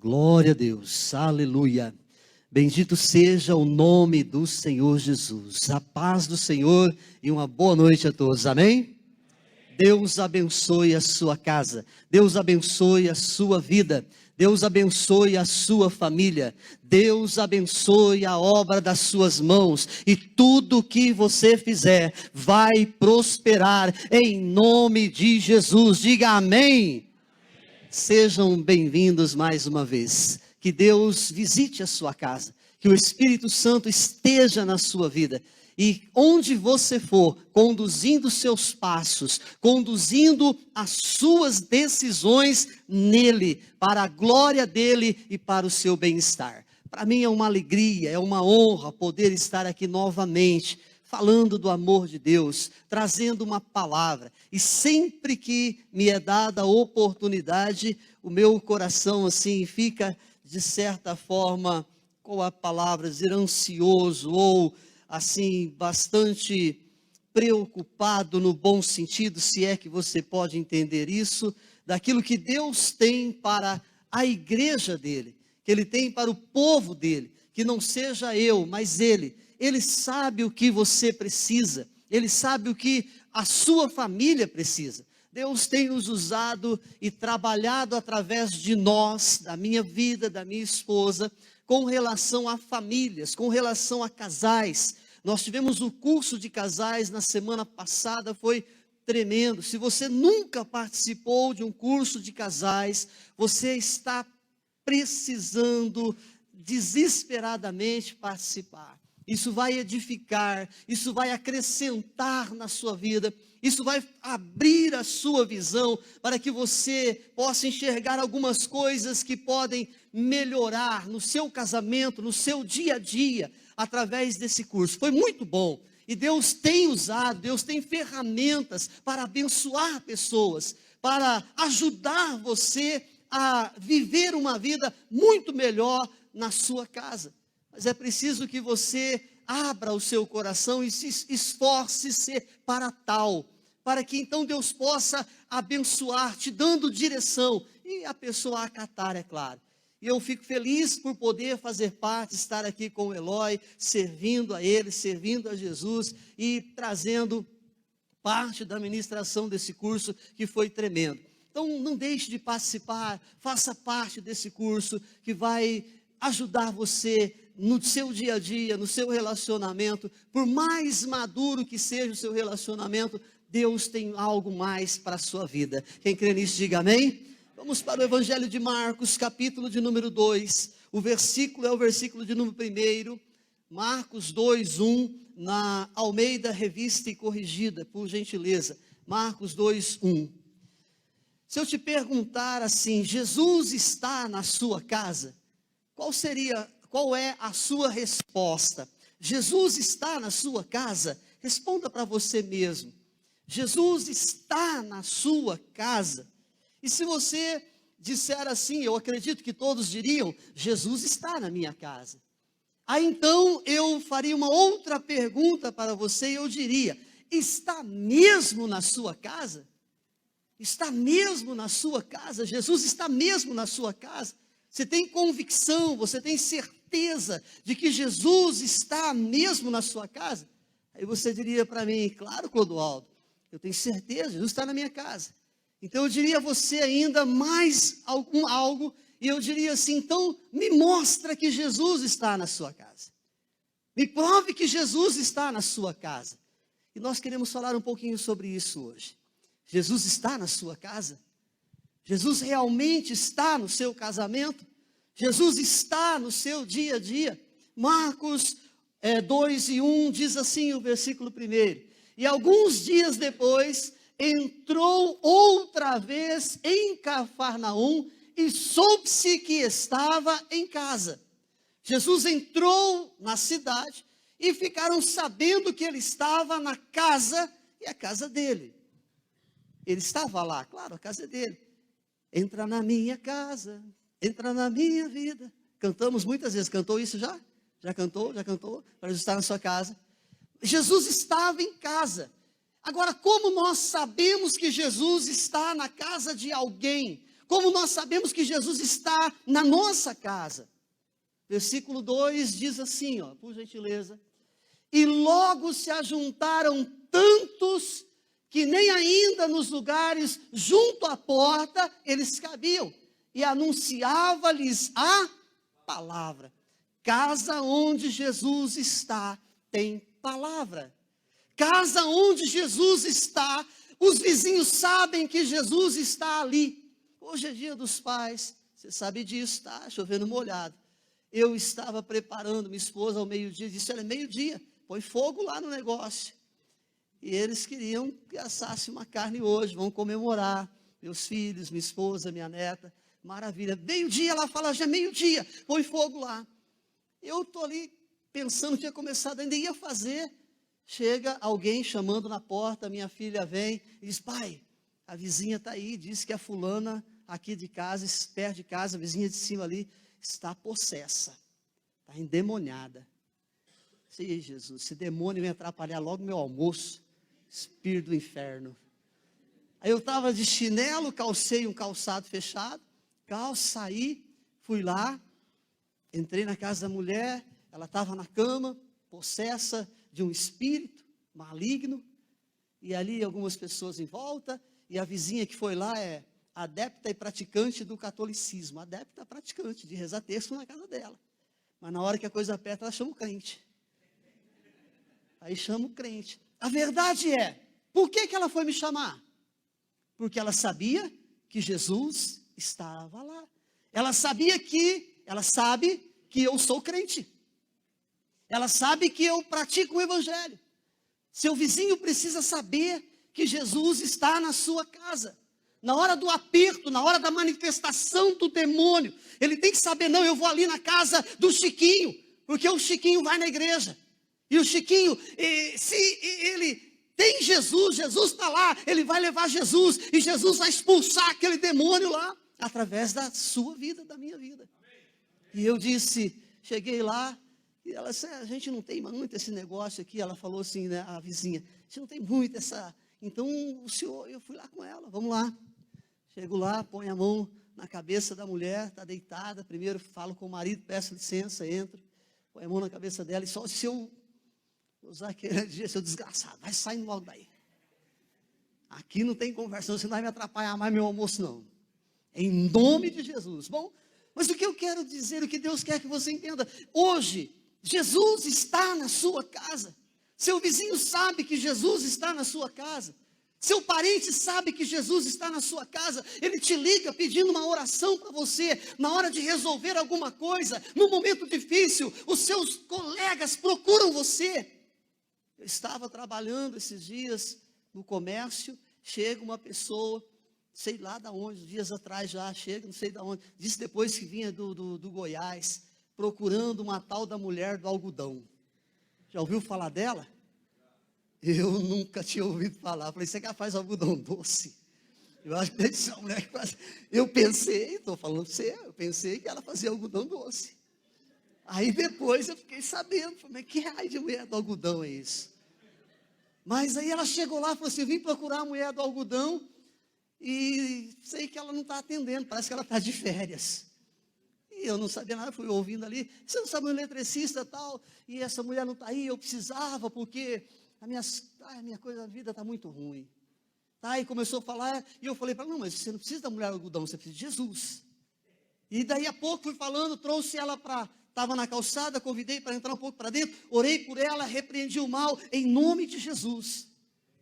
Glória a Deus, aleluia. Bendito seja o nome do Senhor Jesus. A paz do Senhor e uma boa noite a todos, amém? Deus abençoe a sua casa, Deus abençoe a sua vida, Deus abençoe a sua família, Deus abençoe a obra das suas mãos, e tudo que você fizer vai prosperar em nome de Jesus. Diga amém. Sejam bem-vindos mais uma vez. Que Deus visite a sua casa, que o Espírito Santo esteja na sua vida. E onde você for, conduzindo seus passos, conduzindo as suas decisões nele, para a glória dele e para o seu bem-estar. Para mim é uma alegria, é uma honra poder estar aqui novamente, falando do amor de Deus, trazendo uma palavra. E sempre que me é dada a oportunidade, o meu coração assim fica, de certa forma, com a palavra dizer, ansioso ou assim, bastante preocupado no bom sentido, se é que você pode entender isso, daquilo que Deus tem para a igreja dele, que ele tem para o povo dele, que não seja eu, mas ele. Ele sabe o que você precisa, ele sabe o que a sua família precisa. Deus tem nos usado e trabalhado através de nós, da minha vida, da minha esposa, com relação a famílias, com relação a casais. Nós tivemos o curso de casais na semana passada, foi tremendo. Se você nunca participou de um curso de casais, você está precisando desesperadamente participar. Isso vai edificar, isso vai acrescentar na sua vida, isso vai abrir a sua visão para que você possa enxergar algumas coisas que podem melhorar no seu casamento, no seu dia a dia, através desse curso. Foi muito bom. E Deus tem usado, Deus tem ferramentas para abençoar pessoas, para ajudar você a viver uma vida muito melhor na sua casa. Mas é preciso que você abra o seu coração e se esforce-se para tal, para que então Deus possa abençoar, te dando direção, e a pessoa acatar, é claro. E eu fico feliz por poder fazer parte, estar aqui com o Eloy, servindo a ele, servindo a Jesus e trazendo parte da ministração desse curso que foi tremendo. Então não deixe de participar, faça parte desse curso que vai ajudar você no seu dia a dia, no seu relacionamento. Por mais maduro que seja o seu relacionamento, Deus tem algo mais para a sua vida. Quem crê nisso, diga amém. Vamos para o Evangelho de Marcos, capítulo de número 2. O versículo é o versículo de número 1. Marcos 2:1, na Almeida Revista e Corrigida, por gentileza. Marcos 2:1. Se eu te perguntar assim, Jesus está na sua casa, qual é a sua resposta? Jesus está na sua casa? Responda para você mesmo. Jesus está na sua casa? E se você disser assim, eu acredito que todos diriam, Jesus está na minha casa. Aí então eu faria uma outra pergunta para você e eu diria, está mesmo na sua casa? Está mesmo na sua casa? Jesus está mesmo na sua casa? Você tem convicção, você tem certeza de que Jesus está mesmo na sua casa? Aí você diria para mim, claro, Clodoaldo, eu tenho certeza, Jesus está na minha casa. Então eu diria a você ainda mais algo, e eu diria assim, então me mostra que Jesus está na sua casa. Me prove que Jesus está na sua casa. E nós queremos falar um pouquinho sobre isso hoje. Jesus está na sua casa? Jesus realmente está no seu casamento? Jesus está no seu dia a dia? Marcos 2:1 diz assim o versículo 1. E alguns dias depois, entrou outra vez em Cafarnaum e soube-se que estava em casa. Jesus entrou na cidade e ficaram sabendo que ele estava na casa, e a casa dele. Ele estava lá, claro, a casa dele. Entra na minha casa, entra na minha vida. Cantamos muitas vezes, cantou isso já? Já cantou? Para Jesus estar na sua casa. Jesus estava em casa. Agora, como nós sabemos que Jesus está na casa de alguém? Como nós sabemos que Jesus está na nossa casa? Versículo 2 diz assim, ó, por gentileza. E logo se ajuntaram tantos que nem ainda nos lugares junto à porta eles cabiam. E anunciava-lhes a palavra. Casa onde Jesus está, tem palavra. Casa onde Jesus está, os vizinhos sabem que Jesus está ali. Hoje é dia dos pais, você sabe disso, está chovendo molhado. Eu estava preparando minha esposa ao meio-dia, disse, olha, meio-dia, põe fogo lá no negócio. E eles queriam que assasse uma carne hoje, vão comemorar, meus filhos, minha esposa, minha neta, maravilha. Meio-dia, ela fala, já é meio-dia, põe fogo lá. Eu estou ali pensando que tinha começado, ainda ia fazer. Chega alguém chamando na porta, minha filha vem e diz, pai, a vizinha está aí, disse que a fulana aqui de casa, perto de casa, a vizinha de cima ali, está possessa, está endemoniada. Sim, Jesus, esse demônio vai atrapalhar logo meu almoço, espírito do inferno. Aí eu estava de chinelo, calcei um calçado fechado, saí, fui lá, entrei na casa da mulher, ela estava na cama, possessa de um espírito maligno, e ali algumas pessoas em volta, e a vizinha que foi lá é adepta e praticante do catolicismo, adepta praticante de rezar terço na casa dela. Mas na hora que a coisa aperta, ela chama o crente. Aí chama o crente. A verdade é, por que ela foi me chamar? Porque ela sabia que Jesus estava lá. Ela sabe que eu sou crente. Ela sabe que eu pratico o evangelho. Seu vizinho precisa saber que Jesus está na sua casa. Na hora do aperto, na hora da manifestação do demônio, ele tem que saber, não, eu vou ali na casa do Chiquinho, porque o Chiquinho vai na igreja. E o Chiquinho, se ele tem Jesus, Jesus está lá, ele vai levar Jesus, e Jesus vai expulsar aquele demônio lá, através da sua vida, da minha vida. E eu disse, cheguei lá, e ela disse, a gente não tem muito esse negócio aqui, ela falou assim, né, a vizinha, a gente não tem muito essa, então o senhor, eu fui lá com ela, vamos lá. Chego lá, põe a mão na cabeça da mulher, está deitada, primeiro falo com o marido, peço licença, entro, põe a mão na cabeça dela, e só se eu usar aquele dia, seu desgraçado, vai saindo logo daí. Aqui não tem conversa, você não vai me atrapalhar mais meu almoço não. Em nome de Jesus. Bom, mas o que eu quero dizer, o que Deus quer que você entenda, hoje, Jesus está na sua casa. Seu vizinho sabe que Jesus está na sua casa. Seu parente sabe que Jesus está na sua casa. Ele te liga pedindo uma oração para você. Na hora de resolver alguma coisa, no momento difícil, os seus colegas procuram você. Eu estava trabalhando esses dias no comércio. Chega uma pessoa, sei lá de onde, dias atrás já, chega, não sei de onde. Disse depois que vinha do Goiás, procurando uma tal da mulher do algodão. Já ouviu falar dela? Eu nunca tinha ouvido falar. Falei, você que faz algodão doce? Eu acho que deve ser uma mulher que faz. Eu pensei, estou falando para você, eu pensei que ela fazia algodão doce. Aí depois eu fiquei sabendo, falei, que raio de mulher do algodão é isso? Mas aí ela chegou lá e falou assim, eu vim procurar a mulher do algodão e sei que ela não está atendendo, parece que ela está de férias. E eu não sabia nada, fui ouvindo ali, você não sabe um eletricista e tal, e essa mulher não está aí, eu precisava, porque a minha coisa, a vida está muito ruim. Tá, e começou a falar, e eu falei para ela, não, mas você não precisa da mulher do algodão, você precisa de Jesus. E daí a pouco fui falando, trouxe ela para, estava na calçada, convidei para entrar um pouco para dentro, orei por ela, repreendi o mal, em nome de Jesus.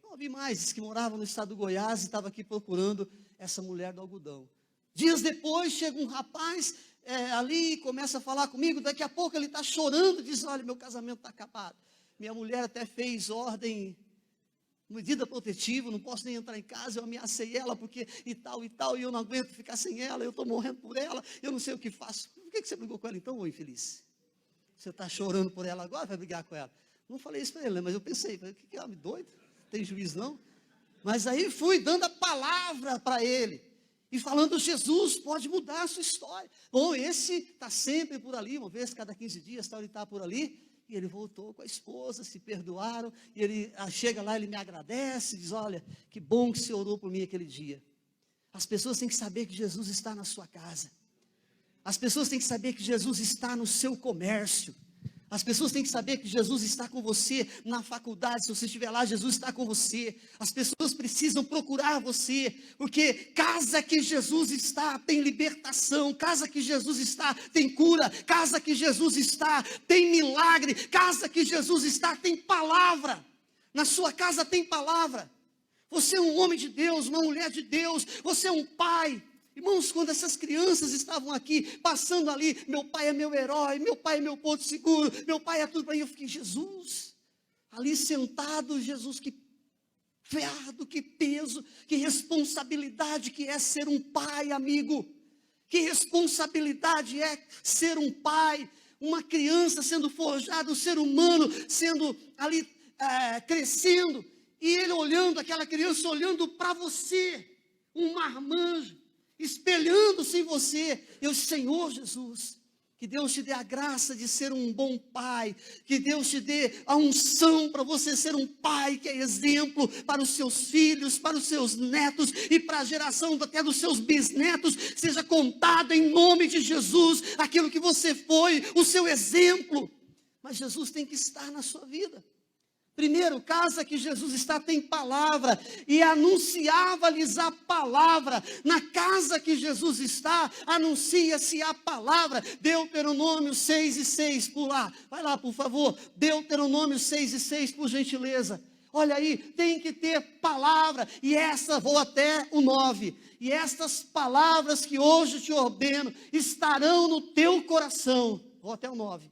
Não ouvi mais, disse que morava no estado do Goiás e estava aqui procurando essa mulher do algodão. Dias depois, chega um rapaz ali, começa a falar comigo, daqui a pouco ele está chorando, diz, olha, meu casamento está acabado. Minha mulher até fez ordem, medida protetiva, não posso nem entrar em casa, eu ameacei ela, porque e tal, e eu não aguento ficar sem ela, eu estou morrendo por ela, eu não sei o que faço. Por que você brigou com ela então, ô infeliz? Você está chorando por ela agora, vai brigar com ela? Não falei isso para ele, mas eu pensei, o que é homem doido? Tem juízo não? Mas aí fui dando a palavra para ele, e falando, Jesus pode mudar a sua história. Bom, esse está sempre por ali, uma vez cada 15 dias, ele está por ali. E ele voltou com a esposa, se perdoaram, e ele chega lá, ele me agradece, diz, olha, que bom que você orou por mim aquele dia. As pessoas têm que saber que Jesus está na sua casa. As pessoas têm que saber que Jesus está no seu comércio. As pessoas têm que saber que Jesus está com você na faculdade. Se você estiver lá, Jesus está com você. As pessoas precisam procurar você, porque casa que Jesus está tem libertação, casa que Jesus está tem cura, casa que Jesus está tem milagre, casa que Jesus está tem palavra. Na sua casa tem palavra. Você é um homem de Deus, uma mulher de Deus, você é um pai. Irmãos, quando essas crianças estavam aqui, passando ali, meu pai é meu herói, meu pai é meu ponto seguro, meu pai é tudo para mim. Eu fiquei, Jesus, ali sentado, Jesus, que fardo, que peso, que responsabilidade que é ser um pai, amigo. Que responsabilidade é ser um pai, uma criança sendo forjada, um ser humano sendo ali crescendo. E ele olhando, aquela criança olhando para você, um marmanjo, espelhando-se em você. Eu, Senhor Jesus, que Deus te dê a graça de ser um bom pai, que Deus te dê a unção para você ser um pai que é exemplo para os seus filhos, para os seus netos e para a geração até dos seus bisnetos, seja contado em nome de Jesus, aquilo que você foi, o seu exemplo. Mas Jesus tem que estar na sua vida. Primeiro, casa que Jesus está tem palavra, e anunciava-lhes a palavra. Na casa que Jesus está, anuncia-se a palavra. Deuteronômio 6:6, por lá, vai lá por favor, Deuteronômio 6:6, por gentileza. Olha aí, tem que ter palavra, e essa, vou até o 9, e estas palavras que hoje te ordeno, estarão no teu coração, vou até o 9.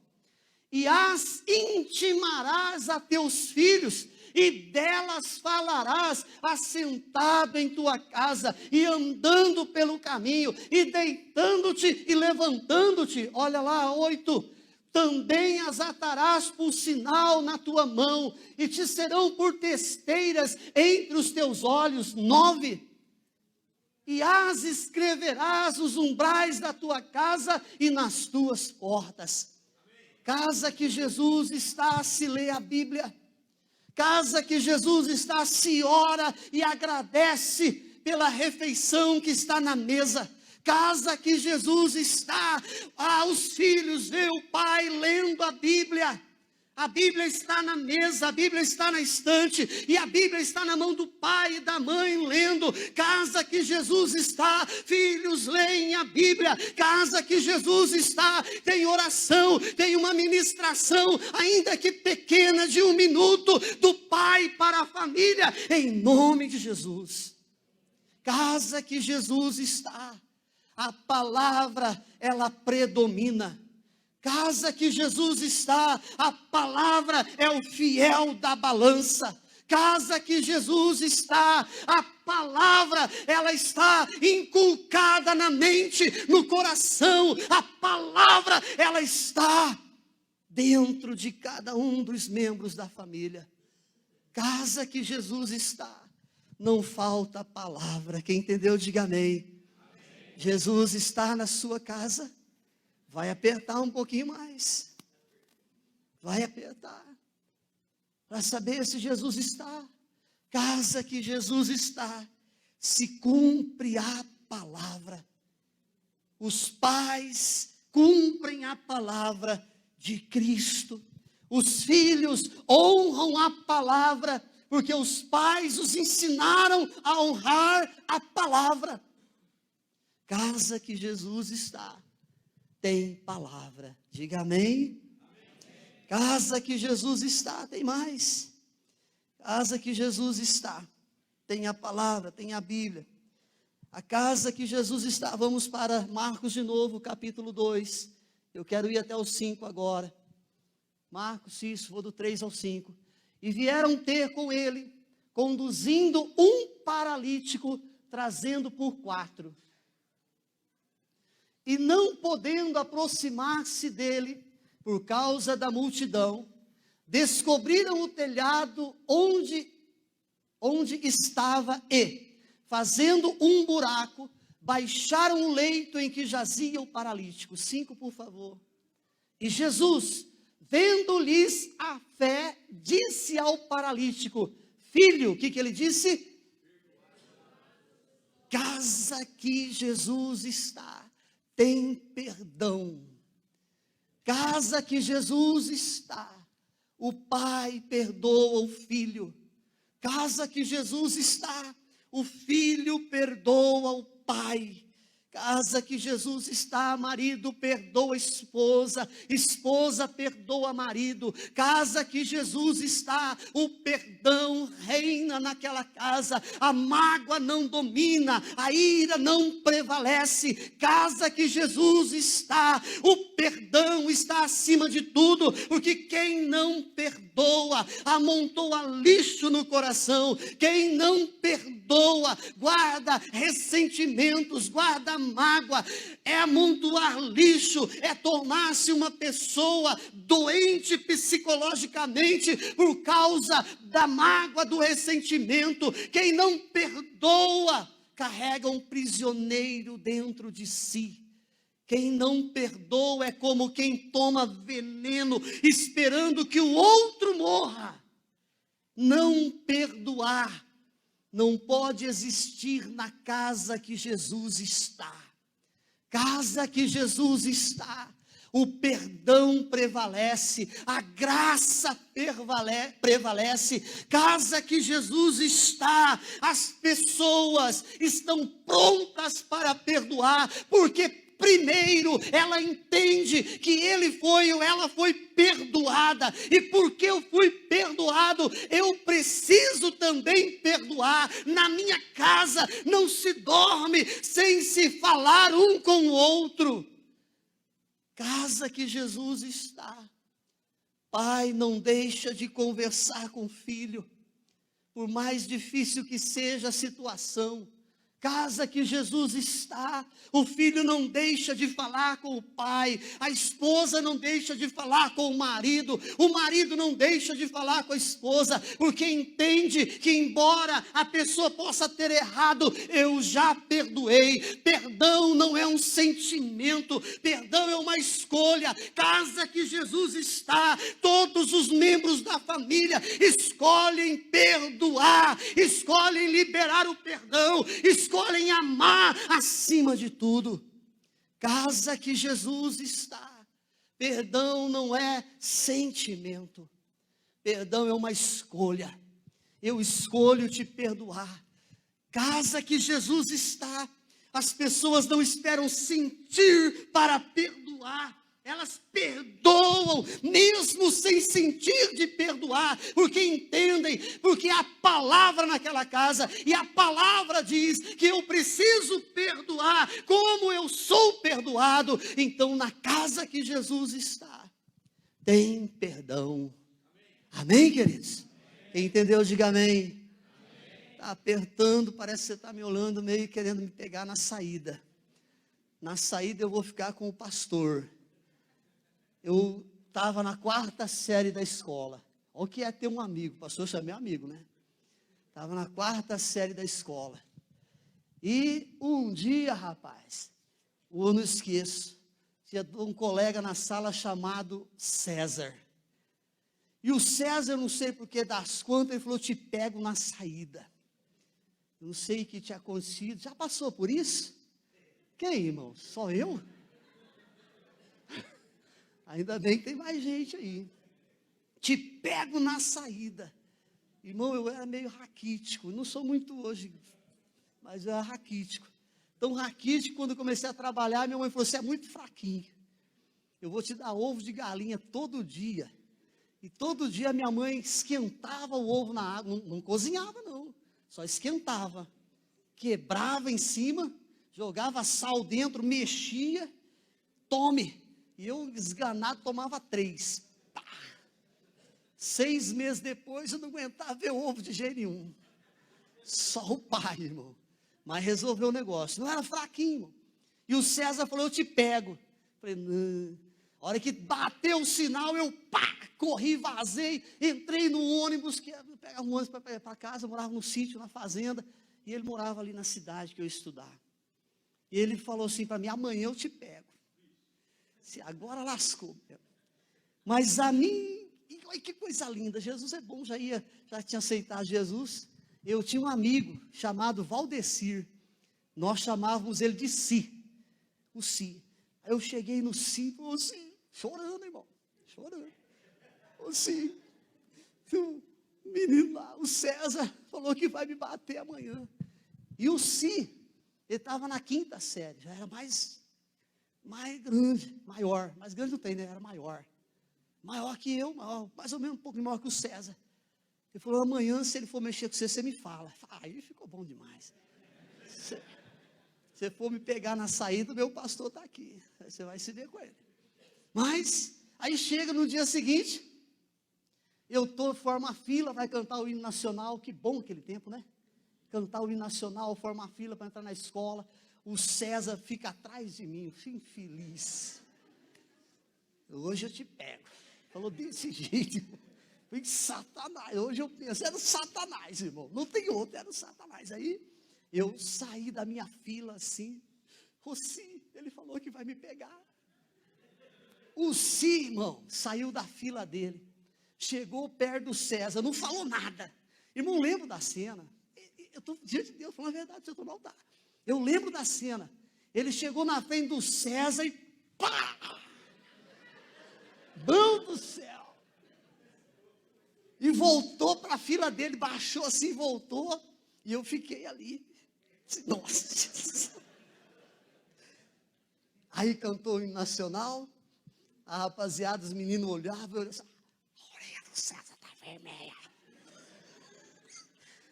E as intimarás a teus filhos, e delas falarás, assentado em tua casa, e andando pelo caminho, e deitando-te e levantando-te. Olha lá, 8. Também as atarás por sinal na tua mão, e te serão por testeiras entre os teus olhos. 9. E as escreverás nos umbrais da tua casa e nas tuas portas. Casa que Jesus está, se lê a Bíblia. Casa que Jesus está, se ora e agradece pela refeição que está na mesa. Casa que Jesus está, os filhos vê o pai lendo a Bíblia. A Bíblia está na mesa, a Bíblia está na estante, e a Bíblia está na mão do pai e da mãe lendo. Casa que Jesus está, filhos leem a Bíblia. Casa que Jesus está, tem oração, tem uma ministração, ainda que pequena, de 1 minuto, do pai para a família, em nome de Jesus. Casa que Jesus está, a palavra, ela predomina. Casa que Jesus está, a palavra é o fiel da balança. Casa que Jesus está, a palavra, ela está inculcada na mente, no coração. A palavra, ela está dentro de cada um dos membros da família. Casa que Jesus está, não falta palavra. Quem entendeu, diga amém. Jesus está na sua casa. Vai apertar um pouquinho mais. Vai apertar. Para saber se Jesus está. Casa que Jesus está, se cumpre a palavra. Os pais cumprem a palavra de Cristo. Os filhos honram a palavra, porque os pais os ensinaram a honrar a palavra. Casa que Jesus está, tem palavra. Diga amém. Casa que Jesus está, tem mais. Casa que Jesus está, tem a palavra, tem a Bíblia. A casa que Jesus está, vamos para Marcos de novo, capítulo 2. Eu quero ir até o 5 agora. Marcos, isso, vou do 3 ao 5. E vieram ter com ele, conduzindo um paralítico, trazendo por 4. E não podendo aproximar-se dele, por causa da multidão, descobriram o telhado onde estava e, fazendo um buraco, baixaram o leito em que jazia o paralítico. 5, por favor. E Jesus, vendo-lhes a fé, disse ao paralítico: filho, o que ele disse? Casa que Jesus está, tem perdão. Casa que Jesus está, o Pai perdoa o Filho. Casa que Jesus está, o Filho perdoa o Pai. Casa que Jesus está, marido perdoa a esposa, esposa perdoa marido. Casa que Jesus está, o perdão reina naquela casa, a mágoa não domina, a ira não prevalece. Casa que Jesus está, o perdão está acima de tudo, porque quem não perdoa, amontoa lixo no coração. Quem não perdoa, guarda ressentimentos, guarda mágoa, é amontoar lixo, é tornar-se uma pessoa doente psicologicamente por causa da mágoa, do ressentimento. Quem não perdoa, carrega um prisioneiro dentro de si. Quem não perdoa é como quem toma veneno, esperando que o outro morra. Não perdoar não pode existir na casa que Jesus está. Casa que Jesus está, o perdão prevalece, a graça prevalece. Casa que Jesus está, as pessoas estão prontas para perdoar, porque primeiro, ela entende que ele foi ou ela foi perdoada. E porque eu fui perdoado, eu preciso também perdoar. Na minha casa não se dorme sem se falar um com o outro. Casa que Jesus está. Pai não deixa de conversar com o filho, por mais difícil que seja a situação. Casa que Jesus está, o filho não deixa de falar com o pai, a esposa não deixa de falar com o marido não deixa de falar com a esposa, porque entende que embora a pessoa possa ter errado, eu já perdoei. Perdão não é um sentimento, perdão é uma escolha. Casa que Jesus está, todos os membros da família escolhem perdoar, escolhem liberar o perdão, escolhem amar acima de tudo. Casa que Jesus está. Perdão não é sentimento. Perdão é uma escolha. Eu escolho te perdoar. Casa que Jesus está. As pessoas não esperam sentir para perdoar. Elas perdoam, mesmo sem sentir de perdoar, porque entendem, porque há palavra naquela casa, e a palavra diz que eu preciso perdoar, como eu sou perdoado. Então, na casa que Jesus está, tem perdão. Amém, queridos? Quem entendeu, diga amém. Está apertando, parece que você está me olhando meio querendo me pegar na saída. Na saída eu vou ficar com o pastor. Eu estava na 4ª série da escola. Olha o que é ter um amigo. O pastor é meu amigo, né? Estava na 4ª série da escola. E um dia, rapaz, eu não esqueço, tinha um colega na sala chamado César. E o César, eu não sei porque das quantas, ele falou: eu te pego na saída. Eu não sei o que tinha acontecido. Já passou por isso? Quem, irmão? Só eu? Ainda bem que tem mais gente aí. Te pego na saída. Irmão, eu era meio raquítico. Não sou muito hoje, mas eu era raquítico. Tão raquítico, quando eu comecei a trabalhar, minha mãe falou: você é muito fraquinho. Eu vou te dar ovo de galinha todo dia. E todo dia minha mãe esquentava o ovo na água. Não cozinhava, não. Só esquentava. Quebrava em cima, jogava sal dentro, mexia. Tome. E eu, esganado, tomava 3. Pá. 6 meses depois, eu não aguentava ver ovo de jeito nenhum. Só o pai, irmão. Mas resolveu o negócio. Não era fraquinho, irmão. E o César falou: eu te pego. Falei: não. A hora que bateu o sinal, eu corri, vazei, entrei no ônibus, que pegava um ônibus para ir para casa. Eu morava no sítio, na fazenda. E ele morava ali na cidade que eu ia estudar. E ele falou assim para mim: amanhã eu te pego. Agora lascou. Mas a mim, olha que coisa linda, Jesus é bom, já tinha aceitado Jesus. Eu tinha um amigo chamado Valdecir. Nós chamávamos ele de Si, o Si. Aí eu cheguei no Si, o Si, chorando, irmão, chorando. O Si, o menino lá, o César, falou que vai me bater amanhã. E o Si, ele estava na 5ª série, já era mais grande, maior. Mais grande não tem, né? Era maior. Maior que eu, mais ou menos um pouco maior que o César. Ele falou, amanhã, se ele for mexer com você, você me fala. Aí ficou bom demais. Se você for me pegar na saída, meu pastor está aqui. Aí você vai se ver com ele. Mas, aí chega no dia seguinte, eu formo a fila, vai cantar o hino nacional. Que bom aquele tempo, né? Cantar o hino nacional, forma a fila para entrar na escola. O César fica atrás de mim, infeliz. Hoje eu te pego. Falou desse jeito, foi Satanás. Hoje eu penso, era o Satanás, irmão. Não tem outro, era o Satanás. Aí eu saí da minha fila assim. O Si, ele falou que vai me pegar. O Si, irmão, saiu da fila dele. Chegou perto do César, não falou nada. Irmão, lembro da cena. Eu estou diante de Deus, falando a verdade, se eu estou no altar. Eu lembro da cena. Ele chegou na frente do César e pá! Mão do céu! E voltou para a fila dele, baixou assim, voltou. E eu fiquei ali. Nossa! Aí cantou o hino nacional. A rapaziada, os meninos olhavam. Eu disse, a orelha do César está vermelha.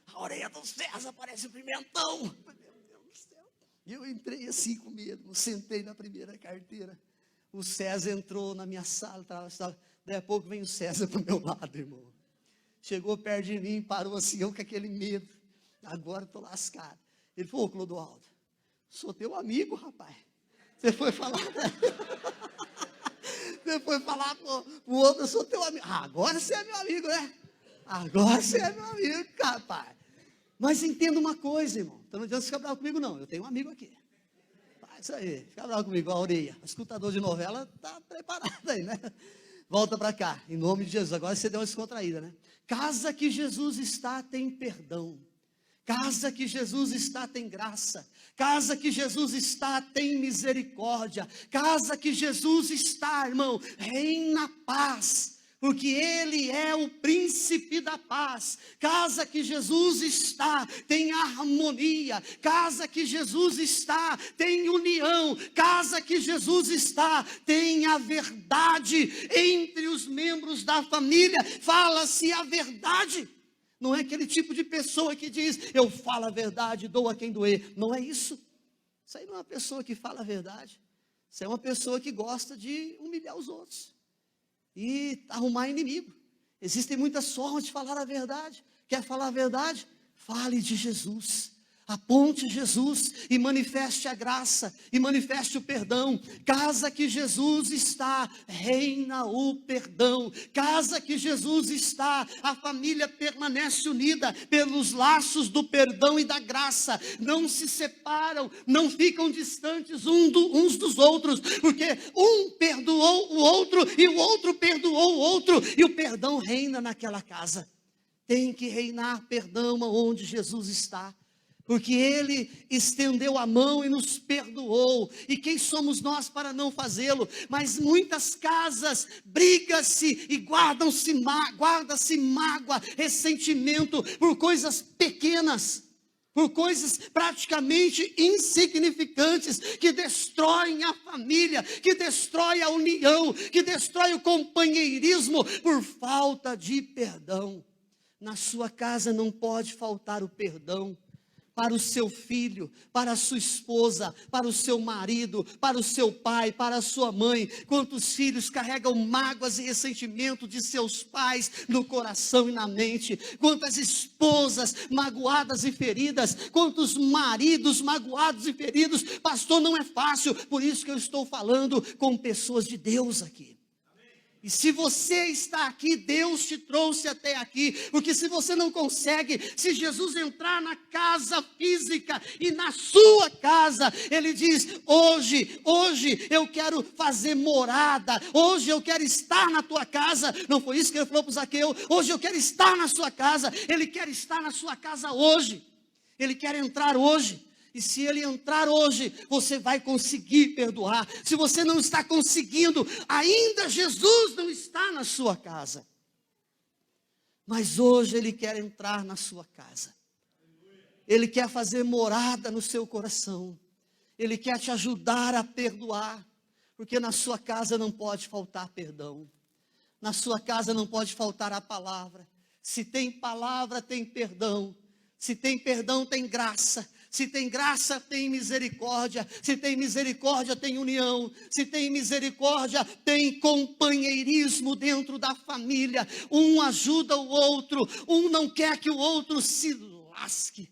A orelha do César parece um pimentão. Meu Deus do céu. E eu entrei assim com medo. Sentei na primeira carteira. O César entrou na minha sala. Daí a pouco vem o César para o meu lado, irmão. Chegou perto de mim, parou assim, eu com aquele medo. Agora estou lascado. Ele falou, Clodoaldo, sou teu amigo, rapaz. Você foi falar... Você foi falar pro outro, eu sou teu amigo. Agora você é meu amigo, né? Agora você é meu amigo, rapaz. Mas entenda uma coisa, irmão. Então não adianta ficar bravo comigo, não. Eu tenho um amigo aqui. Isso aí, fica bravo comigo, a orelha. O escutador de novela está preparado aí, né? Volta para cá, em nome de Jesus. Agora você deu uma descontraída, né? Casa que Jesus está, tem perdão. Casa que Jesus está, tem graça. Casa que Jesus está, tem misericórdia. Casa que Jesus está, irmão, reina paz. Porque Ele é o príncipe da paz. Casa que Jesus está, tem harmonia. Casa que Jesus está, tem união. Casa que Jesus está, tem a verdade entre os membros da família. Fala-se a verdade. Não é aquele tipo de pessoa que diz, eu falo a verdade, dou a quem doer. Não é isso. Isso aí não é uma pessoa que fala a verdade. Isso é uma pessoa que gosta de humilhar os outros e arrumar inimigo. Existem muitas formas de falar a verdade. Quer falar a verdade? Fale de Jesus. Aponte Jesus e manifeste a graça e manifeste o perdão. Casa que Jesus está, reina o perdão. Casa que Jesus está, a família permanece unida pelos laços do perdão e da graça. Não se separam, não ficam distantes uns dos outros, porque um perdoou o outro e o outro perdoou o outro, e o perdão reina naquela casa. Tem que reinar perdão onde Jesus está. Porque Ele estendeu a mão e nos perdoou. E quem somos nós para não fazê-lo? Mas muitas casas brigam-se e guarda-se mágoa, ressentimento por coisas pequenas, por coisas praticamente insignificantes, que destroem a família, que destroem a união, que destroem o companheirismo por falta de perdão. Na sua casa não pode faltar o perdão. Para o seu filho, para a sua esposa, para o seu marido, para o seu pai, para a sua mãe. Quantos filhos carregam mágoas e ressentimento de seus pais no coração e na mente? Quantas esposas magoadas e feridas? Quantos maridos magoados e feridos? Pastor, não é fácil, por isso que eu estou falando com pessoas de Deus aqui. E se você está aqui, Deus te trouxe até aqui, porque se você não consegue, se Jesus entrar na casa física e na sua casa, Ele diz, hoje eu quero fazer morada, hoje eu quero estar na tua casa. Não foi isso que Ele falou para o Zaqueu? Hoje eu quero estar na sua casa. Ele quer estar na sua casa hoje, Ele quer entrar hoje. E se ele entrar hoje, você vai conseguir perdoar. Se você não está conseguindo, ainda Jesus não está na sua casa. Mas hoje ele quer entrar na sua casa. Ele quer fazer morada no seu coração. Ele quer te ajudar a perdoar. Porque na sua casa não pode faltar perdão. Na sua casa não pode faltar a palavra. Se tem palavra, tem perdão. Se tem perdão, tem graça. Se tem graça, tem misericórdia. Se tem misericórdia, tem união. Se tem misericórdia, tem companheirismo dentro da família. Um ajuda o outro. Um não quer que o outro se lasque.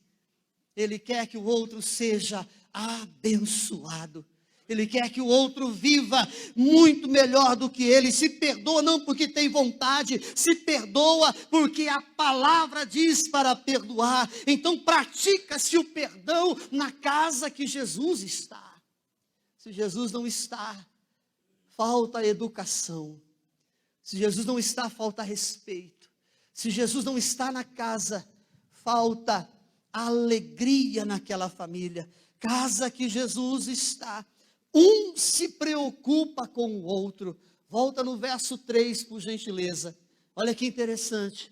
Ele quer que o outro seja abençoado. Ele quer que o outro viva muito melhor do que ele. Se perdoa não porque tem vontade, se perdoa porque a palavra diz para perdoar. Então pratica-se o perdão na casa que Jesus está. Se Jesus não está, falta educação. Se Jesus não está, falta respeito. Se Jesus não está na casa, falta alegria naquela família. Casa que Jesus está, um se preocupa com o outro. Volta no verso 3, por gentileza. Olha que interessante.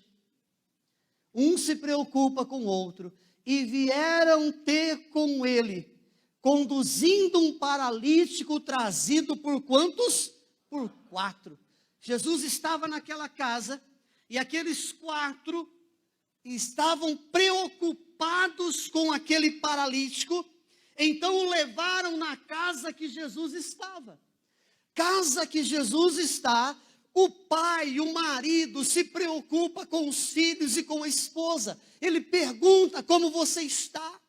Um se preocupa com o outro. E vieram ter com ele, conduzindo um paralítico trazido por quantos? Por 4. Jesus estava naquela casa e aqueles 4 estavam preocupados com aquele paralítico. Então o levaram na casa que Jesus estava. Casa que Jesus está, o pai, o marido se preocupa com os filhos e com a esposa. Ele pergunta como você está,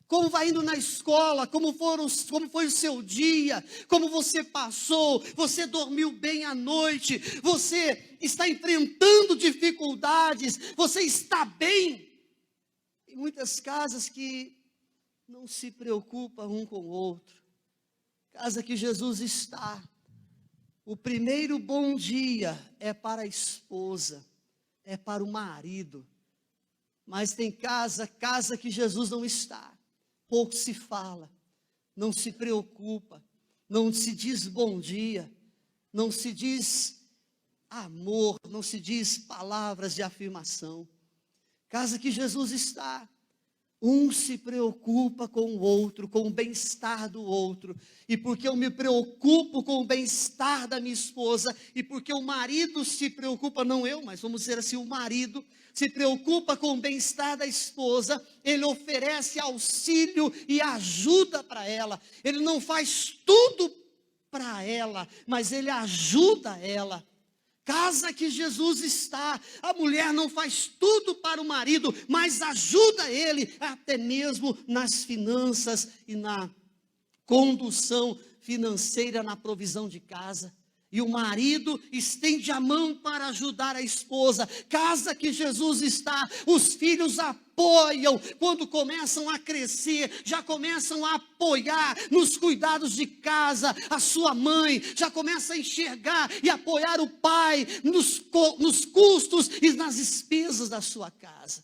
como vai indo na escola, como foi o seu dia, como você passou, você dormiu bem à noite, você está enfrentando dificuldades, você está bem. Tem muitas casas que não se preocupa um com o outro. Casa que Jesus está, o primeiro bom dia é para a esposa, é para o marido. Mas tem casa que Jesus não está. Pouco se fala, não se preocupa, não se diz bom dia, não se diz amor, não se diz palavras de afirmação. Casa que Jesus está, um se preocupa com o outro, com o bem-estar do outro. E porque eu me preocupo com o bem-estar da minha esposa, e porque o marido se preocupa, não eu, mas vamos dizer assim, o marido se preocupa com o bem-estar da esposa, ele oferece auxílio e ajuda para ela. Ele não faz tudo para ela, mas ele ajuda ela. Casa que Jesus está, a mulher não faz tudo para o marido, mas ajuda ele, até mesmo nas finanças e na condução financeira, na provisão de casa. E o marido estende a mão para ajudar a esposa. Casa que Jesus está, os filhos apoiam quando começam a crescer, já começam a apoiar nos cuidados de casa. A sua mãe já começa a enxergar e apoiar o pai nos custos e nas despesas da sua casa.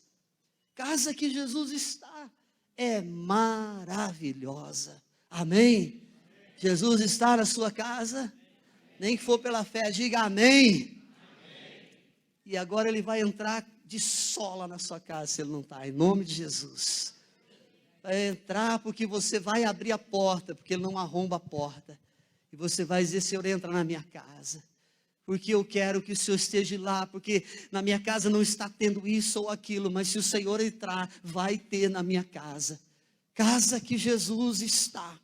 Casa que Jesus está é maravilhosa. Amém? Jesus está na sua casa? Nem que for pela fé, diga amém. E agora ele vai entrar de sola na sua casa, se ele não está, em nome de Jesus. Vai entrar porque você vai abrir a porta, porque ele não arromba a porta. E você vai dizer, Senhor, entra na minha casa. Porque eu quero que o Senhor esteja lá, porque na minha casa não está tendo isso ou aquilo, mas se o Senhor entrar, vai ter na minha casa. Casa que Jesus está.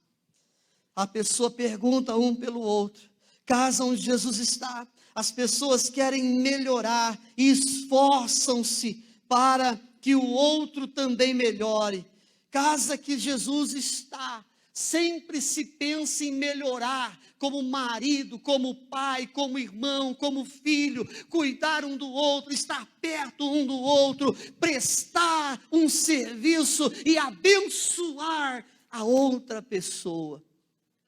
A pessoa pergunta um pelo outro. Casa onde Jesus está, as pessoas querem melhorar e esforçam-se para que o outro também melhore. Casa que Jesus está, sempre se pensa em melhorar, como marido, como pai, como irmão, como filho, cuidar um do outro, estar perto um do outro, prestar um serviço e abençoar a outra pessoa.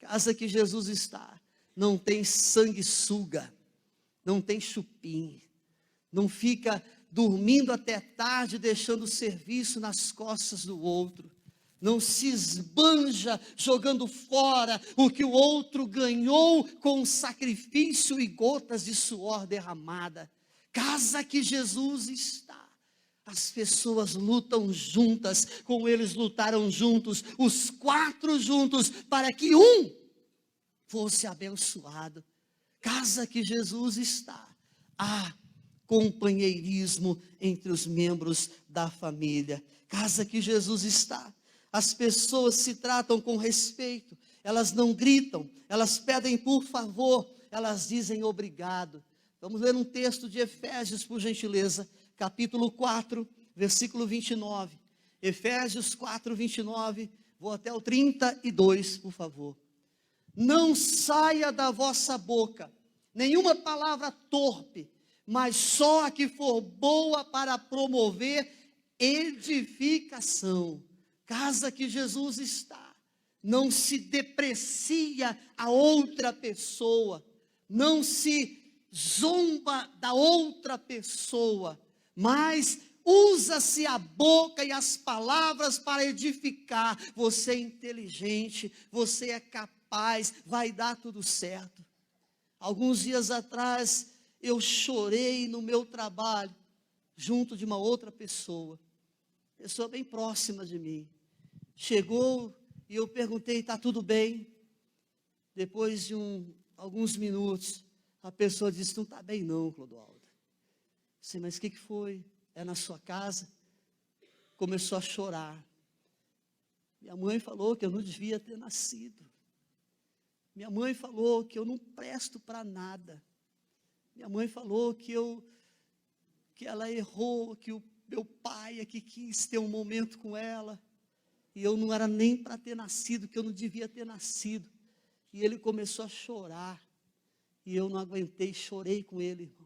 Casa que Jesus está. Não tem sanguessuga, não tem chupim, não fica dormindo até tarde, deixando o serviço nas costas do outro. Não se esbanja jogando fora o que o outro ganhou com sacrifício e gotas de suor derramada. Casa que Jesus está. As pessoas lutam juntas, como eles lutaram juntos, os 4 juntos, para que um fosse abençoado. Casa que Jesus está. Há companheirismo entre os membros da família. Casa que Jesus está. As pessoas se tratam com respeito, elas não gritam, elas pedem por favor, elas dizem obrigado. Vamos ler um texto de Efésios, por gentileza, capítulo 4, versículo 29. Efésios 4, 29, vou até o 32, por favor. Não saia da vossa boca nenhuma palavra torpe, mas só a que for boa para promover edificação. Casa que Jesus está. Não se deprecia a outra pessoa, não se zomba da outra pessoa, mas usa-se a boca e as palavras para edificar. Você é inteligente, você é capaz, vai dar tudo certo. Alguns dias atrás, eu chorei no meu trabalho, junto de uma outra pessoa bem próxima de mim. Chegou e eu perguntei, está tudo bem? Depois de alguns minutos, a pessoa disse, não está bem não, Clodoaldo. Eu disse, mas o que foi? É na sua casa? Começou a chorar. Minha mãe falou que eu não devia ter nascido. Minha mãe falou que eu não presto para nada. Minha mãe falou que ela errou, que o meu pai é que quis ter um momento com ela, e eu não era nem para ter nascido, que eu não devia ter nascido. E ele começou a chorar, e eu não aguentei, chorei com ele, irmão.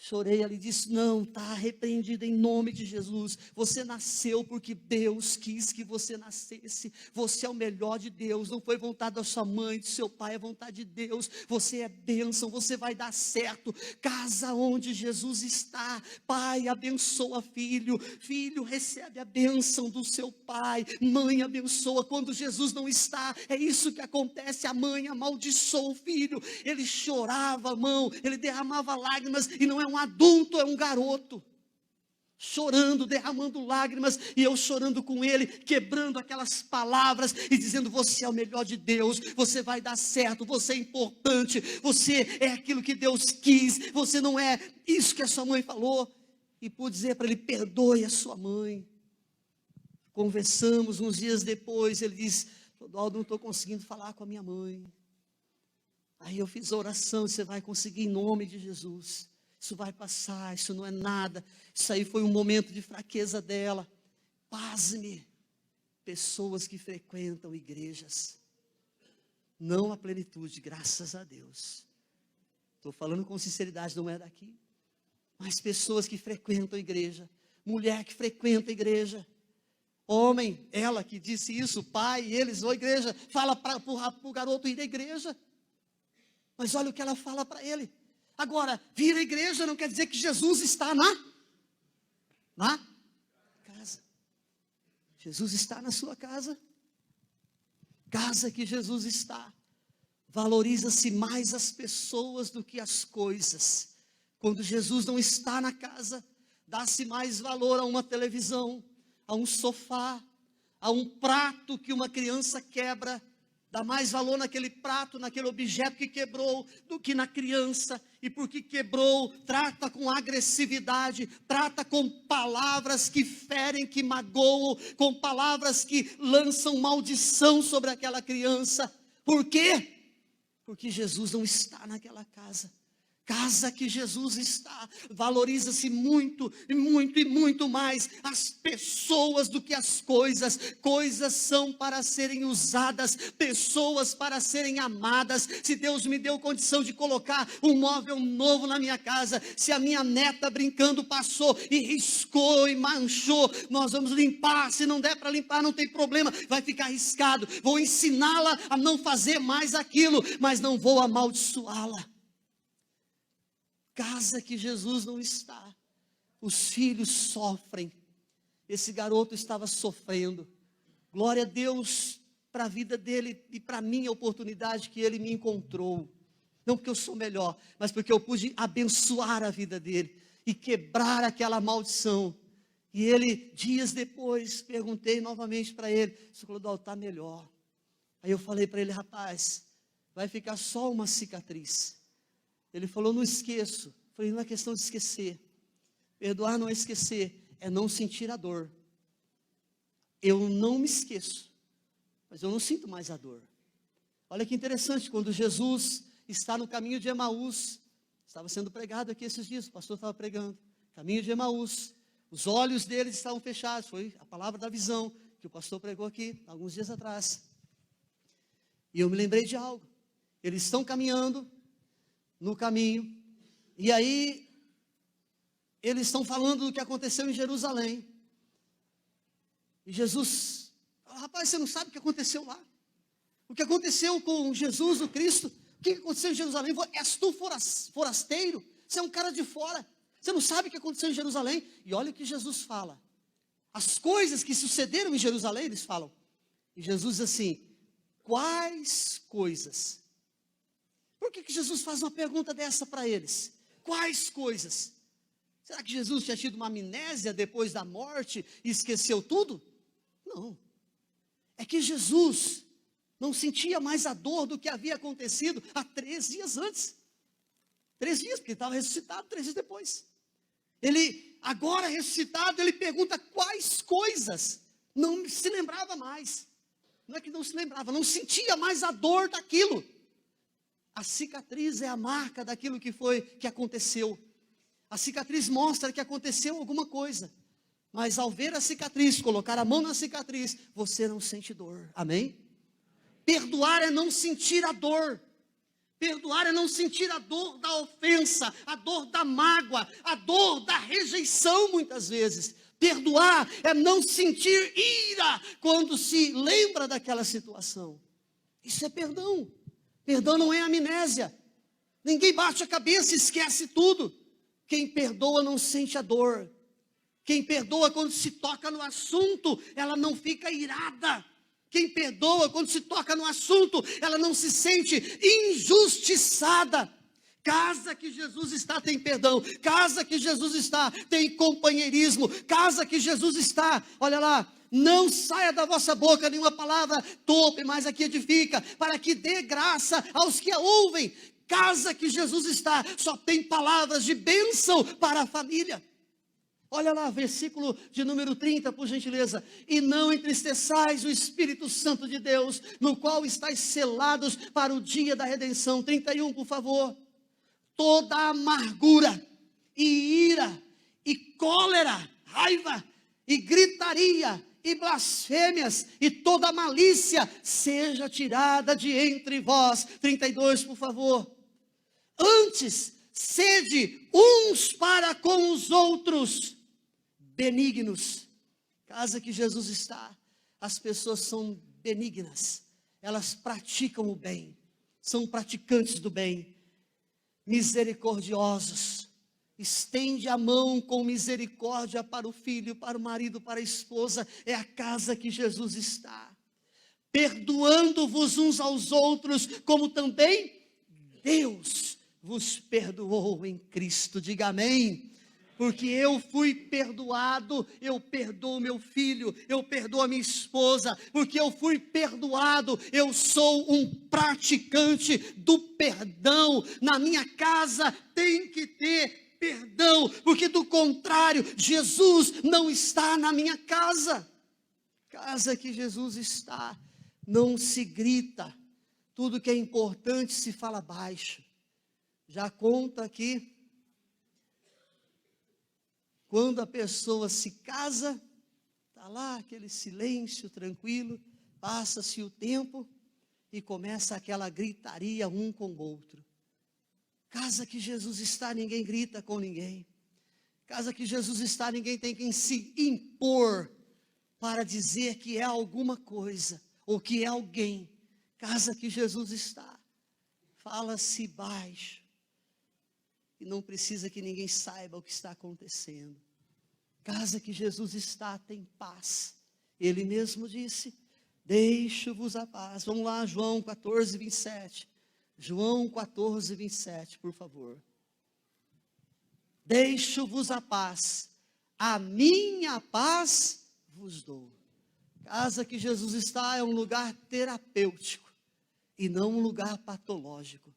Chorei, ele disse, não, está repreendido em nome de Jesus, você nasceu porque Deus quis que você nascesse, você é o melhor de Deus, não foi vontade da sua mãe, do seu pai, é vontade de Deus, você é bênção, você vai dar certo. Casa onde Jesus está. Pai abençoa filho, filho recebe a bênção do seu pai, mãe abençoa. Quando Jesus não está, é isso que acontece. A mãe amaldiçoa o filho, ele chorava, irmão, ele derramava lágrimas, e não é um adulto, é um garoto, chorando, derramando lágrimas, e eu chorando com ele, quebrando aquelas palavras, e dizendo, você é o melhor de Deus, você vai dar certo, você é importante, você é aquilo que Deus quis, você não é isso que a sua mãe falou, e pude dizer para ele, perdoe a sua mãe. Conversamos uns dias depois, ele disse, Clodoaldo, não estou conseguindo falar com a minha mãe. Aí eu fiz a oração, você vai conseguir em nome de Jesus. Isso vai passar, isso não é nada. Isso aí foi um momento de fraqueza dela. Pasme, pessoas que frequentam igrejas, não a plenitude, graças a Deus. Estou falando com sinceridade, não é daqui. Mas pessoas que frequentam a igreja, mulher que frequenta a igreja, homem, ela que disse isso, pai, eles vão à igreja, fala para o garoto ir à igreja. Mas olha o que ela fala para ele. Agora, vir à igreja não quer dizer que Jesus está na casa. Jesus está na sua casa. Casa que Jesus está. Valoriza-se mais as pessoas do que as coisas. Quando Jesus não está na casa, dá-se mais valor a uma televisão, a um sofá, a um prato que uma criança quebra. Dá mais valor naquele prato, naquele objeto que quebrou, do que na criança. E porque quebrou, trata com agressividade, trata com palavras que ferem, que magoam, com palavras que lançam maldição sobre aquela criança. Por quê? Porque Jesus não está naquela casa. Casa que Jesus está, valoriza-se muito, e muito, e muito mais as pessoas do que as coisas. Coisas são para serem usadas, pessoas para serem amadas. Se Deus me deu condição de colocar um móvel novo na minha casa, se a minha neta brincando passou e riscou e manchou, nós vamos limpar. Se não der para limpar, não tem problema, vai ficar riscado. Vou ensiná-la a não fazer mais aquilo, mas não vou amaldiçoá-la. Casa que Jesus não está, os filhos sofrem. Esse garoto estava sofrendo. Glória a Deus para a vida dele e para a minha oportunidade que ele me encontrou. Não porque eu sou melhor, mas porque eu pude abençoar a vida dele e quebrar aquela maldição. E ele, dias depois, perguntei novamente para ele, Sr. Clodoaldo, está melhor. Aí eu falei para ele, rapaz, vai ficar só uma cicatriz. Ele falou, não esqueço. Eu falei, não é questão de esquecer. Perdoar não é esquecer, é não sentir a dor. Eu não me esqueço, mas eu não sinto mais a dor. Olha que interessante, quando Jesus está no caminho de Emaús, estava sendo pregado aqui esses dias, o pastor estava pregando, caminho de Emaús, os olhos deles estavam fechados, foi a palavra da visão, que o pastor pregou aqui, alguns dias atrás. E eu me lembrei de algo, eles estão caminhando no caminho, e aí, eles estão falando do que aconteceu em Jerusalém, e Jesus, rapaz, você não sabe o que aconteceu lá, o que aconteceu com Jesus, o Cristo, o que aconteceu em Jerusalém? És tu forasteiro? Você é um cara de fora. Você não sabe o que aconteceu em Jerusalém? E olha o que Jesus fala. As coisas que sucederam em Jerusalém, eles falam. E Jesus diz assim, quais coisas? Por que Jesus faz uma pergunta dessa para eles? Quais coisas? Será que Jesus tinha tido uma amnésia depois da morte e esqueceu tudo? Não. É que Jesus não sentia mais a dor do que havia acontecido há 3 dias antes. 3 dias, porque ele estava ressuscitado 3 dias depois. Ele, agora ressuscitado, ele pergunta quais coisas. Não se lembrava mais. Não é que não se lembrava, não sentia mais a dor daquilo. A cicatriz é a marca daquilo que aconteceu. A cicatriz mostra que aconteceu alguma coisa. Mas ao ver a cicatriz, colocar a mão na cicatriz, você não sente dor. Amém? Perdoar é não sentir a dor. Perdoar é não sentir a dor da ofensa, a dor da mágoa, a dor da rejeição muitas vezes. Perdoar é não sentir ira quando se lembra daquela situação. Isso é perdão. Perdão não é amnésia. Ninguém bate a cabeça e esquece tudo. Quem perdoa não sente a dor. Quem perdoa quando se toca no assunto, ela não fica irada. Quem perdoa, quando se toca no assunto, ela não se sente injustiçada. Casa que Jesus está tem perdão. Casa que Jesus está tem companheirismo. Casa que Jesus está, olha lá, não saia da vossa boca nenhuma palavra torpe, mas a que edifica, para que dê graça aos que a ouvem. Casa que Jesus está, só tem palavras de bênção para a família. Olha lá, versículo de número 30, por gentileza. E não entristeçais o Espírito Santo de Deus, no qual estáis selados para o dia da redenção. 31, por favor. Toda amargura, e ira, e cólera, raiva, e gritaria, e blasfêmias, e toda malícia, seja tirada de entre vós. 32, por favor. Antes, sede uns para com os outros benignos. Casa que Jesus está, as pessoas são benignas, elas praticam o bem, são praticantes do bem, misericordiosos, estende a mão com misericórdia para o filho, para o marido, para a esposa. É a casa que Jesus está, perdoando-vos uns aos outros, como também Deus vos perdoou em Cristo. Diga amém. Porque eu fui perdoado, eu perdoo meu filho, eu perdoo a minha esposa. Porque eu fui perdoado, eu sou um praticante do perdão. Na minha casa tem que ter perdão, porque do contrário, Jesus não está na minha casa. Casa que Jesus está, não se grita. Tudo que é importante se fala baixo. Já conta aqui. Quando a pessoa se casa, está lá aquele silêncio tranquilo, passa-se o tempo e começa aquela gritaria um com o outro. Casa que Jesus está, ninguém grita com ninguém. Casa que Jesus está, ninguém tem que se impor para dizer que é alguma coisa ou que é alguém. Casa que Jesus está, fala-se baixo. E não precisa que ninguém saiba o que está acontecendo. Casa que Jesus está tem paz. Ele mesmo disse, Deixo-vos a paz. Vamos lá, João 14, 27. João 14, 27, por favor. Deixo-vos a paz. A minha paz vos dou. Casa que Jesus está é um lugar terapêutico e não um lugar patológico.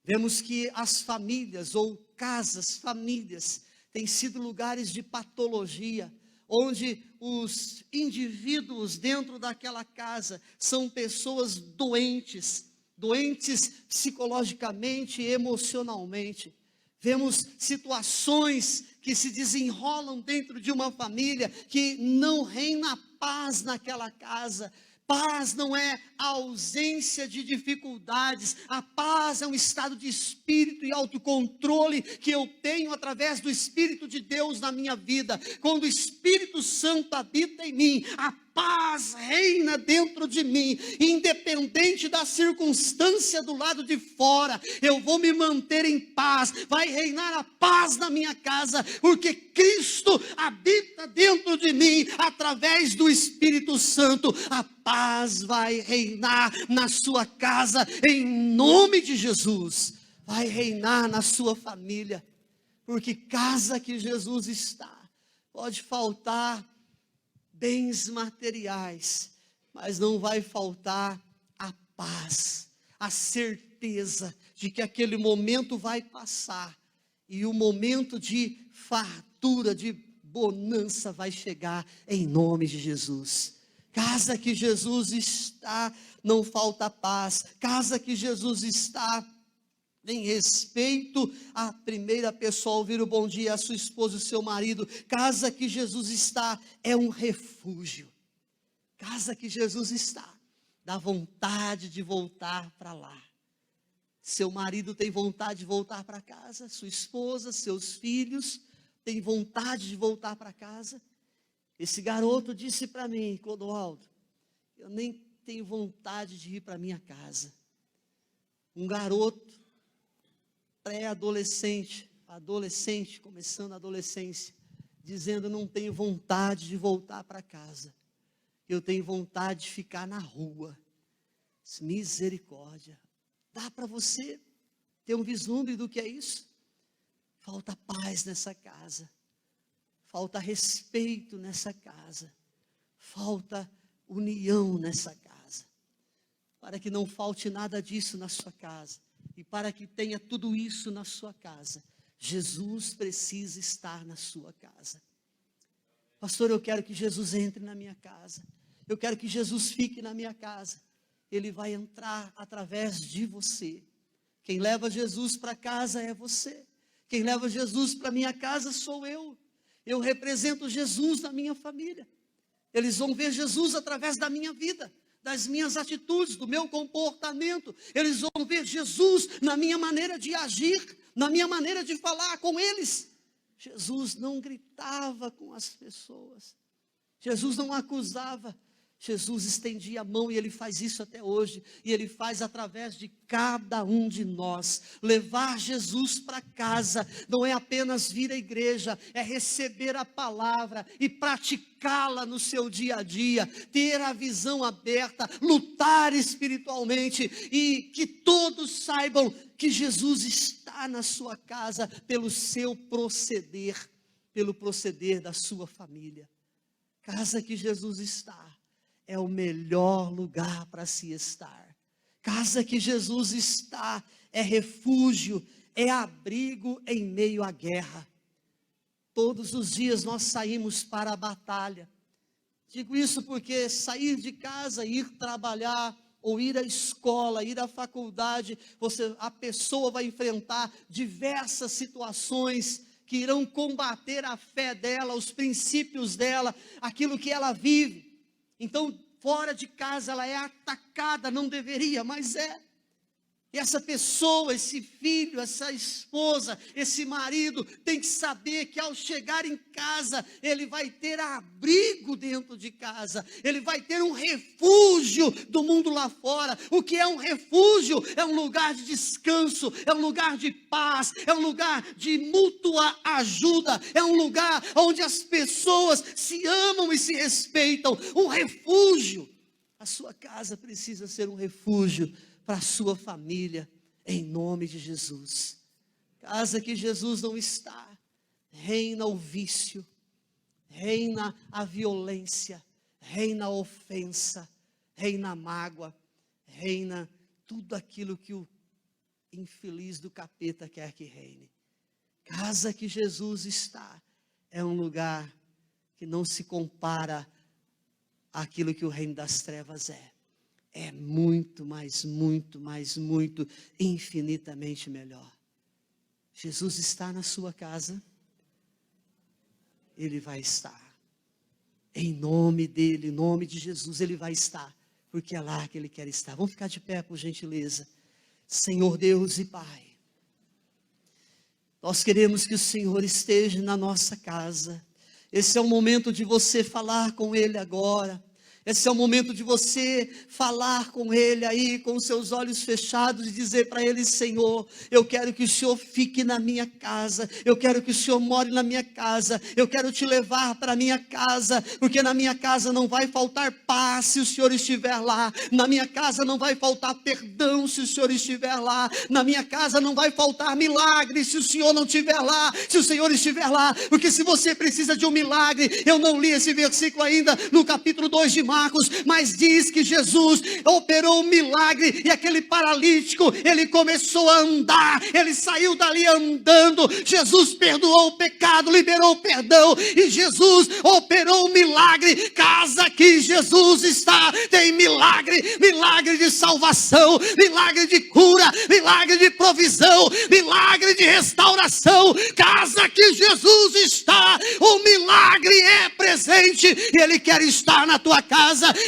Vemos que as famílias ou casas, famílias, têm sido lugares de patologia, onde os indivíduos dentro daquela casa são pessoas doentes, doentes psicologicamente e emocionalmente. Vemos situações que se desenrolam dentro de uma família que não reina paz naquela casa. Paz não é a ausência de dificuldades, a paz é um estado de espírito e autocontrole que eu tenho através do Espírito de Deus na minha vida. Quando o Espírito Santo habita em mim, a paz reina dentro de mim, independente da circunstância do lado de fora, eu vou me manter em paz, vai reinar a paz na minha casa, porque Cristo habita dentro de mim, através do Espírito Santo. A paz vai reinar na sua casa, em nome de Jesus, vai reinar na sua família, porque casa que Jesus está, pode faltar bens materiais, mas não vai faltar a paz, a certeza de que aquele momento vai passar e o momento de fartura, de bonança vai chegar em nome de Jesus. Casa que Jesus está, não falta paz. Casa que Jesus está, em respeito à primeira pessoa, ouvir o bom dia à sua esposa e ao seu marido. Casa que Jesus está é um refúgio. Casa que Jesus está, dá vontade de voltar para lá. Seu marido tem vontade de voltar para casa, sua esposa, seus filhos têm vontade de voltar para casa. Esse garoto disse para mim: Clodoaldo, eu nem tenho vontade de ir para minha casa. Um garoto pré-adolescente, adolescente, começando a adolescência, dizendo: não tenho vontade de voltar para casa, eu tenho vontade de ficar na rua. Misericórdia. Dá para você ter um vislumbre do que é isso? Falta paz nessa casa, falta respeito nessa casa, falta união nessa casa. Para que não falte nada disso na sua casa, e para que tenha tudo isso na sua casa, Jesus precisa estar na sua casa. Pastor, eu quero que Jesus entre na minha casa, eu quero que Jesus fique na minha casa. Ele vai entrar através de você. Quem leva Jesus para casa é você. Quem leva Jesus para minha casa sou eu. Eu represento Jesus na minha família. Eles vão ver Jesus através da minha vida, das minhas atitudes, do meu comportamento. Eles vão ver Jesus na minha maneira de agir, na minha maneira de falar com eles. Jesus não gritava com as pessoas. Jesus não acusava. Jesus estendia a mão, e Ele faz isso até hoje, e Ele faz através de cada um de nós. Levar Jesus para casa não é apenas vir à igreja, é receber a palavra e praticá-la no seu dia a dia, ter a visão aberta, lutar espiritualmente, e que todos saibam que Jesus está na sua casa pelo seu proceder, pelo proceder da sua família. Casa que Jesus está é o melhor lugar para se estar. Casa que Jesus está é refúgio, é abrigo em meio à guerra. Todos os dias nós saímos para a batalha. Digo isso porque sair de casa, ir trabalhar, ou ir à escola, ir à faculdade, a pessoa vai enfrentar diversas situações que irão combater a fé dela, os princípios dela, aquilo que ela vive. Então, fora de casa ela é atacada, não deveria, mas é. E essa pessoa, esse filho, essa esposa, esse marido, tem que saber que ao chegar em casa, ele vai ter abrigo dentro de casa, ele vai ter um refúgio do mundo lá fora. O que é um refúgio? É um lugar de descanso, é um lugar de paz, é um lugar de mútua ajuda, é um lugar onde as pessoas se amam e se respeitam, um refúgio. A sua casa precisa ser um refúgio para a sua família, em nome de Jesus. Casa que Jesus não está, reina o vício, reina a violência, reina a ofensa, reina a mágoa, reina tudo aquilo que o infeliz do capeta quer que reine. Casa que Jesus está, é um lugar que não se compara àquilo que o reino das trevas é. É muito, infinitamente melhor. Jesus está na sua casa, Ele vai estar. Em nome dEle, em nome de Jesus, Ele vai estar, porque é lá que Ele quer estar. Vamos ficar de pé, por gentileza. Senhor Deus e Pai, nós queremos que o Senhor esteja na nossa casa. Esse é o momento de você falar com Ele agora. Esse é o momento de você falar com Ele aí, com os seus olhos fechados, e dizer para Ele: Senhor, eu quero que o Senhor fique na minha casa, eu quero que o Senhor more na minha casa, eu quero te levar para a minha casa, porque na minha casa não vai faltar paz se o Senhor estiver lá, na minha casa não vai faltar perdão se o Senhor estiver lá, na minha casa não vai faltar milagre se o Senhor não estiver lá, se o Senhor estiver lá, porque se você precisa de um milagre, eu não li esse versículo ainda no capítulo 2 de Marcos, mas diz que Jesus operou um milagre, e aquele paralítico, ele começou a andar, ele saiu dali andando. Jesus perdoou o pecado, liberou o perdão, e Jesus operou um milagre. Casa que Jesus está, tem milagre, milagre de salvação, milagre de cura, milagre de provisão, milagre de restauração. Casa que Jesus está, o milagre é presente, e Ele quer estar na tua casa.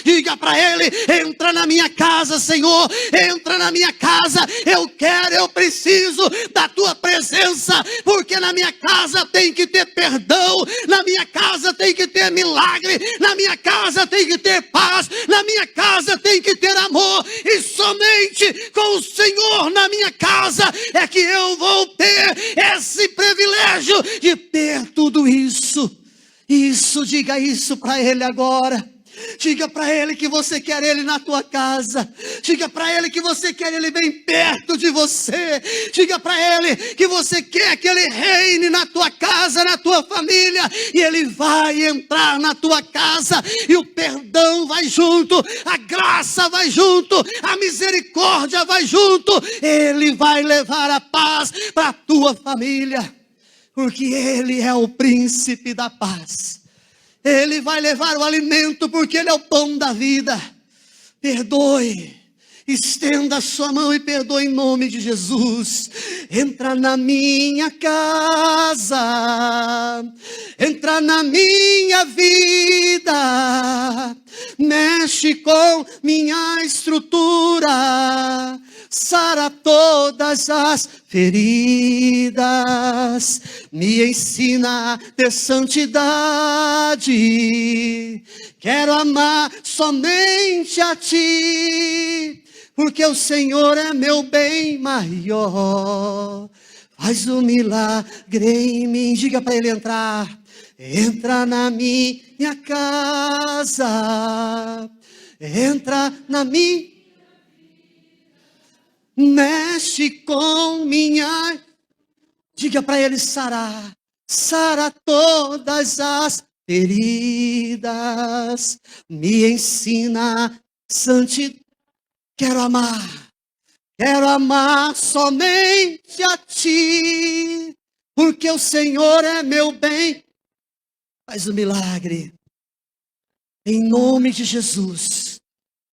Diga para Ele: entra na minha casa, Senhor, entra na minha casa, eu quero, eu preciso da tua presença, porque na minha casa tem que ter perdão, na minha casa tem que ter milagre, na minha casa tem que ter paz, na minha casa tem que ter amor, e somente com o Senhor na minha casa é que eu vou ter esse privilégio de ter tudo isso. Diga isso para Ele agora. Diga para Ele que você quer Ele na tua casa. Diga para Ele que você quer Ele bem perto de você. Diga para Ele que você quer que Ele reine na tua casa, na tua família. E Ele vai entrar na tua casa, e o perdão vai junto, a graça vai junto, a misericórdia vai junto. Ele vai levar a paz para a tua família, porque Ele é o príncipe da paz. Ele vai levar o alimento, porque Ele é o pão da vida. Perdoe, estenda a sua mão e perdoe em nome de Jesus. Entra na minha casa, entra na minha vida, mexe com minha estrutura, sara todas as feridas, me ensina a ter santidade, quero amar somente a Ti, porque o Senhor é meu bem maior. Faz um milagre em mim. Diga para Ele entrar. Entra na minha casa, entra na minha, mexe com minha. Diga para Ele: sarar, sara todas as feridas, me ensina santidade. Quero amar somente a Ti, porque o Senhor é meu bem. Faz um milagre, em nome de Jesus.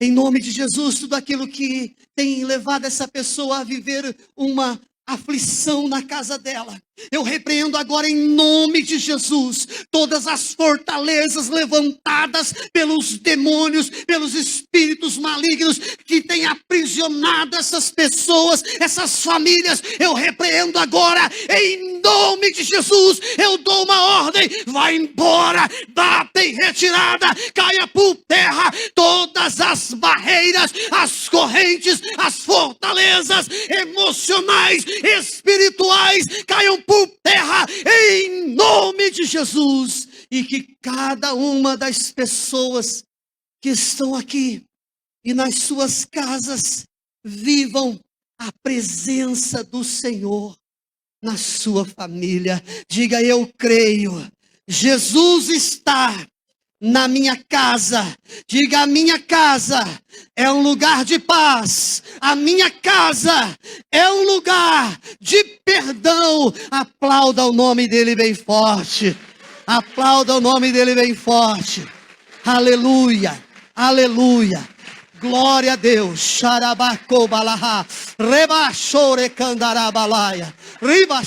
Em nome de Jesus, tudo aquilo que tem levado essa pessoa a viver uma aflição na casa dela, eu repreendo agora em nome de Jesus todas as fortalezas levantadas pelos demônios, pelos espíritos malignos que têm aprisionado essas pessoas, essas famílias. Eu repreendo agora em nome de Jesus. Eu dou uma ordem: vai embora, bata em retirada, caia por terra todas as barreiras, as correntes, as fortalezas emocionais, espirituais, caiam por terra em nome de Jesus. E que cada uma das pessoas que estão aqui e nas suas casas vivam a presença do Senhor na sua família. Diga: eu creio, Jesus está na minha casa. Diga: a minha casa é um lugar de paz. A minha casa é um lugar de perdão. Aplauda o nome dele bem forte. Aplauda o nome dele bem forte. Aleluia, aleluia. Glória a Deus. Xarabacobalaha, rebachore candarabalaya, riba